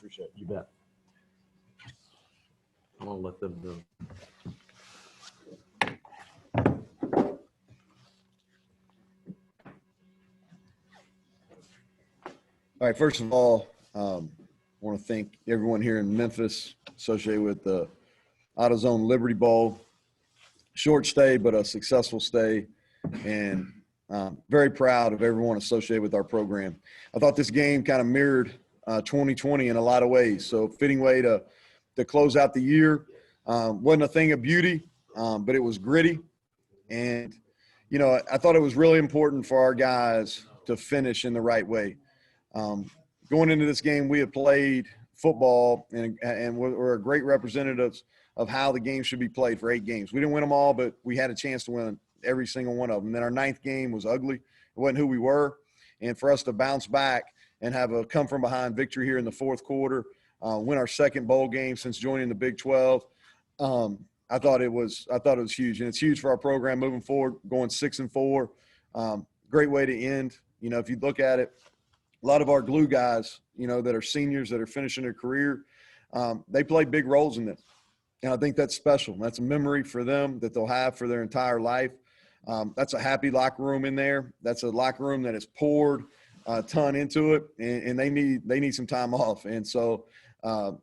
Appreciate it. You bet. I'm going to let them know. All right, first of all, I want to thank everyone here in Memphis associated with the AutoZone Liberty Bowl. Short stay, but a successful stay, and very proud of everyone associated with our program. I thought this game kind of mirrored 2020 in a lot of ways, so fitting way to close out the year. Wasn't a thing of beauty, but it was gritty. And, you know, I thought it was really important for our guys to finish in the right way. Going into this game, we had played football, and we're great representatives of how the game should be played for 8 games. We didn't win them all, but we had a chance to win every single one of them. Then our 9th game was ugly. It wasn't who we were. And for us to bounce back and have a come-from-behind victory here in the 4th quarter, win our 2nd bowl game since joining the Big 12, I thought it was huge. And it's huge for our program moving forward, going 6-4. Great way to end. You know, if you look at it, a lot of our glue guys, you know, that are seniors that are finishing their career, they play big roles in this. And I think that's special. That's a memory for them that they'll have for their entire life. That's a happy locker room in there. That's a locker room that has poured a ton into it, and they need some time off. And so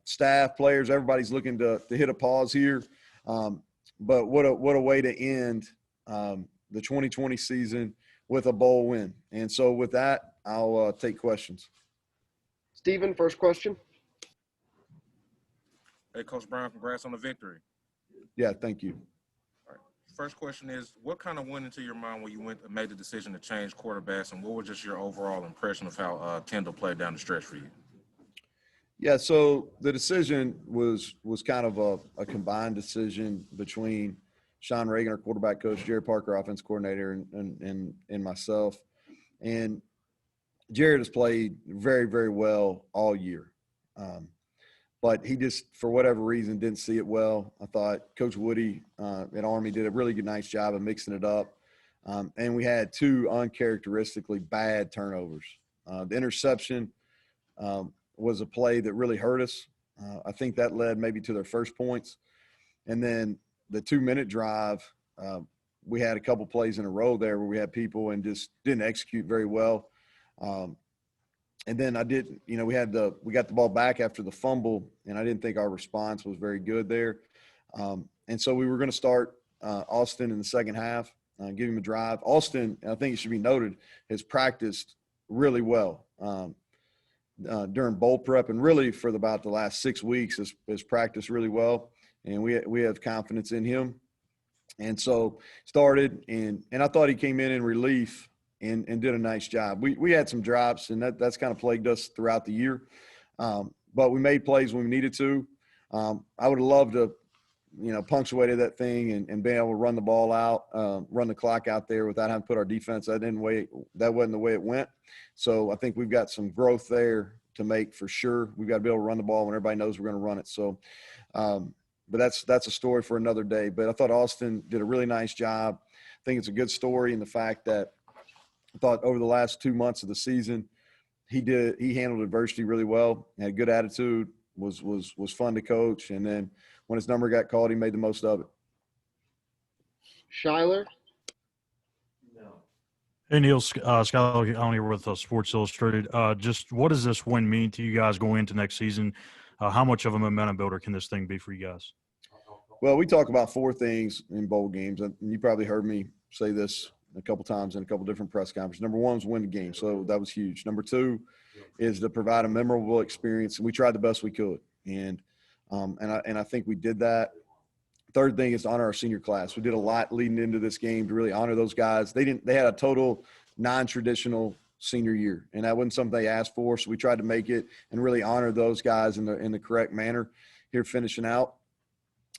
staff, players, everybody's looking to hit a pause here. But what a way to end the 2020 season with a bowl win. And so with that, I'll take questions. Steven, first question. Hey, Coach Brown, congrats on the victory. Yeah, thank you. All right. First question is, what kind of went into your mind when you made the decision to change quarterbacks, and what was just your overall impression of how Kendall played down the stretch for you? Yeah, so the decision was kind of a combined decision between Sean Reagan, our quarterback coach, Jared Parker, offense coordinator, and myself. And Jared has played very, very well all year. But he just, for whatever reason, didn't see it well. I thought Coach Woody at Army did a really nice job of mixing it up. And we had 2 uncharacteristically bad turnovers. The interception was a play that really hurt us. I think that led maybe to their first points. And then the 2-minute drive, we had a couple plays in a row there where we had people and just didn't execute very well. And then we got the ball back after the fumble, and I didn't think our response was very good there. And so we were going to start Austin in the second half, give him a drive. Austin, I think it should be noted, has practiced really well during bowl prep, and really for about the last 6 weeks has practiced really well. And we have confidence in him. And so started, and I thought he came in relief and did a nice job. We had some drops, and that's kind of plagued us throughout the year. But we made plays when we needed to. I would have loved to, punctuated that thing and been able to run the ball out, run the clock out there without having to put our defense. That wasn't the way it went. So I think we've got some growth there to make for sure. We've got to be able to run the ball when everybody knows we're going to run it. So, but that's a story for another day. But I thought Austin did a really nice job. I think it's a good story in the fact that I thought over the last 2 months of the season, he handled adversity really well, had a good attitude, was fun to coach. And then when his number got called, he made the most of it. Schuyler? Hey, Neal, Skyler on here with Sports Illustrated. Just what does this win mean to you guys going into next season? How much of a momentum builder can this thing be for you guys? Well, we talk about 4 things in bowl games, and you probably heard me say this a couple times in a couple different press conferences. Number 1 is win the game, so that was huge. Number 2 is to provide a memorable experience, and we tried the best we could, and I think we did that. Third thing is to honor our senior class. We did a lot leading into this game to really honor those guys. They had a total non-traditional senior year, and that wasn't something they asked for, so we tried to make it and really honor those guys in the correct manner here finishing out.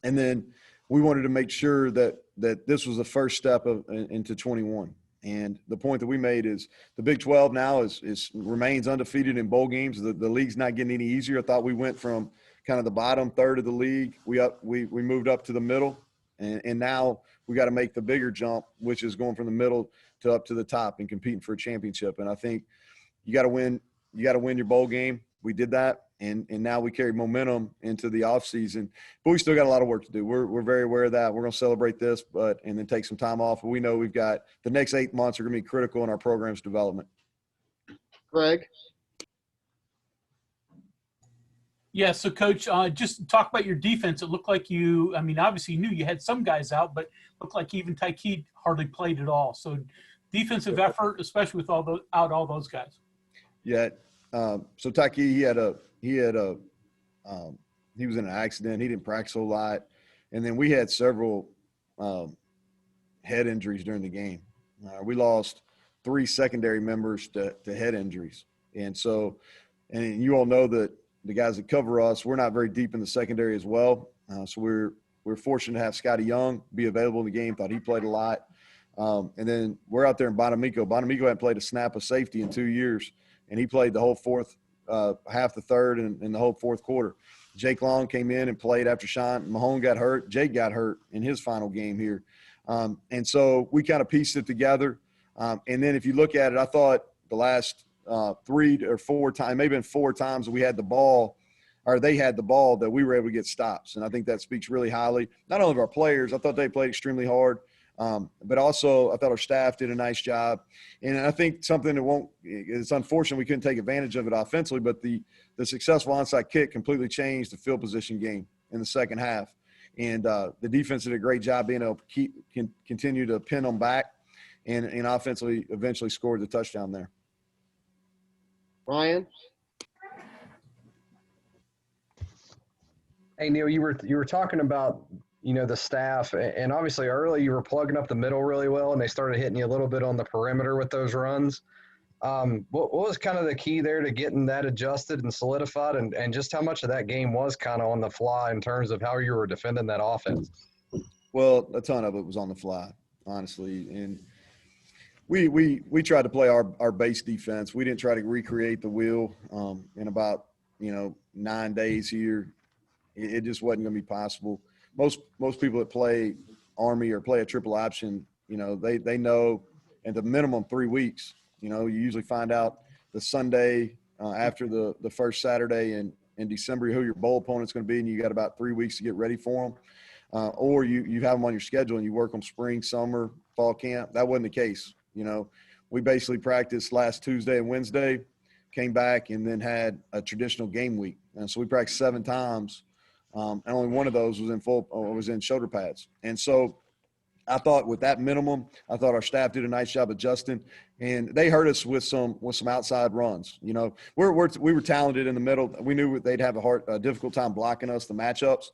And then we wanted to make sure that this was the first step into 21. And the point that we made is the Big 12 now remains undefeated in bowl games. The league's not getting any easier. I thought we went from kind of the bottom third of the league. We moved up to the middle, and now we got to make the bigger jump, which is going from the middle to up to the top and competing for a championship. And I think you got to win your bowl game. We did that, and now we carry momentum into the off season, but we still got a lot of work to do. We're very aware of that. We're going to celebrate this, and then take some time off. But we know we've got the next 8 months are going to be critical in our program's development. Greg? Yeah, so Coach, just talk about your defense. It looked like obviously you knew you had some guys out, but looked like even Tykeet hardly played at all. So defensive effort, especially with all those guys. Yeah. So Tykeet, he was in an accident. He didn't practice a lot. And then we had several head injuries during the game. We lost 3 secondary members to head injuries. And you all know that the guys that cover us, we're not very deep in the secondary as well. So we're fortunate to have Scotty Young be available in the game. Thought he played a lot. And then we're out there in Bonamico. Bonamico hadn't played a snap of safety in 2 years, and he played the whole half the third and the whole fourth quarter. Jake Long came in and played after Sean Mahone got hurt. Jake got hurt in his final game here. And so we kind of pieced it together. And then if you look at it, I thought the last 3 or 4 times, maybe 4 times that we had the ball, or they had the ball, that we were able to get stops. And I think that speaks really highly, not only of our players. I thought they played extremely hard, but also I thought our staff did a nice job. And I think something that it's unfortunate we couldn't take advantage of it offensively, but the successful onside kick completely changed the field position game in the second half. And the defense did a great job being able to continue to pin them back, and offensively eventually scored the touchdown there. Ryan? Hey, Neal, you were talking about, the staff, and obviously early you were plugging up the middle really well, and they started hitting you a little bit on the perimeter with those runs. What was kind of the key there to getting that adjusted and solidified, and just how much of that game was kind of on the fly in terms of how you were defending that offense? Well, a ton of it was on the fly, honestly. And we tried to play our base defense. We didn't try to recreate the wheel in about 9 days here. It just wasn't going to be possible. Most people that play Army or play a triple option, they know at the minimum 3 weeks. You usually find out the Sunday after the first Saturday in December who your bowl opponent's going to be, and you got about 3 weeks to get ready for them. Or you have them on your schedule and you work them spring, summer, fall camp. That wasn't the case. We basically practiced last Tuesday and Wednesday, came back, and then had a traditional game week. And so we practiced 7 times, and only one of those was in shoulder pads. And so I thought with that minimum, I thought our staff did a nice job adjusting, and they hurt us with some outside runs. We were talented in the middle. We knew they'd have a difficult time blocking us, the matchups.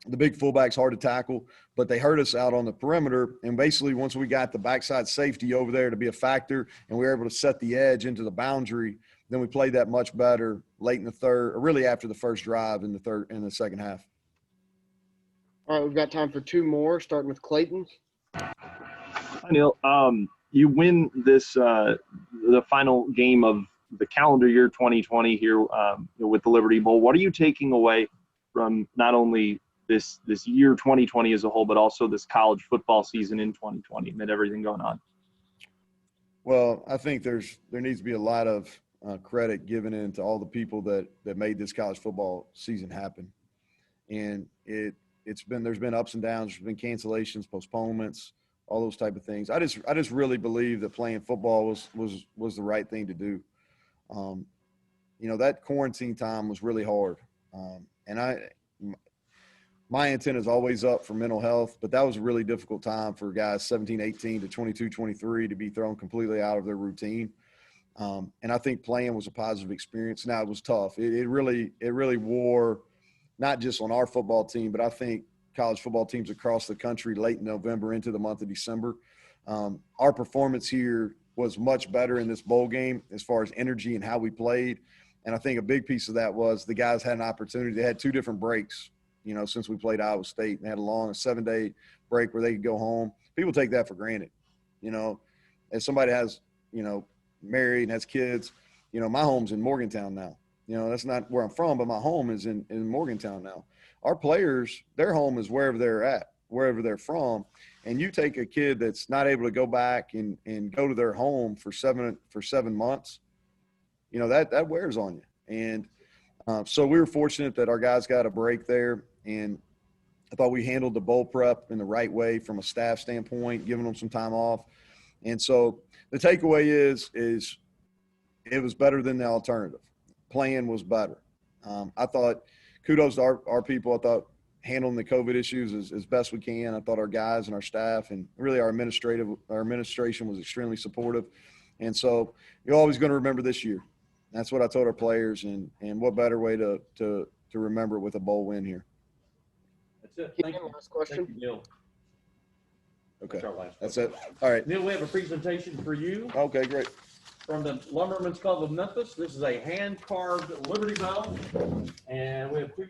The big fullback's hard to tackle, but they hurt us out on the perimeter. And basically, once we got the backside safety over there to be a factor, and we were able to set the edge into the boundary, then we played that much better late in the third, or really after the first drive in the second half. All right, we've got time for 2 more, starting with Clayton. Hi, Neal. You win this the final game of the calendar year 2020 here with the Liberty Bowl. What are you taking away from not only this year 2020 as a whole, but also this college football season in 2020 amid everything going on? Well, I think there needs to be a lot of credit given in to all the people that made this college football season happen. And there's been ups and downs, there's been cancellations, postponements, all those type of things. I just really believe that playing football was the right thing to do. That quarantine time was really hard. And my intent is always up for mental health, but that was a really difficult time for guys 17, 18 to 22, 23 to be thrown completely out of their routine. And I think playing was a positive experience. Now, it was tough. It really wore not just on our football team, but I think college football teams across the country late in November into the month of December. Our performance here was much better in this bowl game as far as energy and how we played. And I think a big piece of that was the guys had an opportunity. They had 2 different breaks, since we played Iowa State. They had a long 7-day break where they could go home. People take that for granted. As somebody has, married and has kids, my home's in Morgantown now. That's not where I'm from, but my home is in Morgantown now. Our players, their home is wherever they're at, wherever they're from. And you take a kid that's not able to go back and go to their home for 7 months, that wears on you. And So we were fortunate that our guys got a break there, and I thought we handled the bowl prep in the right way from a staff standpoint, giving them some time off. And so the takeaway is it was better than the alternative. Plan was better. I thought kudos to our people. I thought handling the COVID issues as best we can. I thought our guys and our staff and really our administration was extremely supportive. And so you're always going to remember this year. That's what I told our players, and what better way to remember it with a bowl win here. That's it. Thank you. Last question. Thank you, Neal. Okay. That's our last That's question. it. All right. Neal, we have a presentation for you Okay, great. from the Lumbermen's Club of Memphis. This is a hand-carved Liberty Bell, and we have quick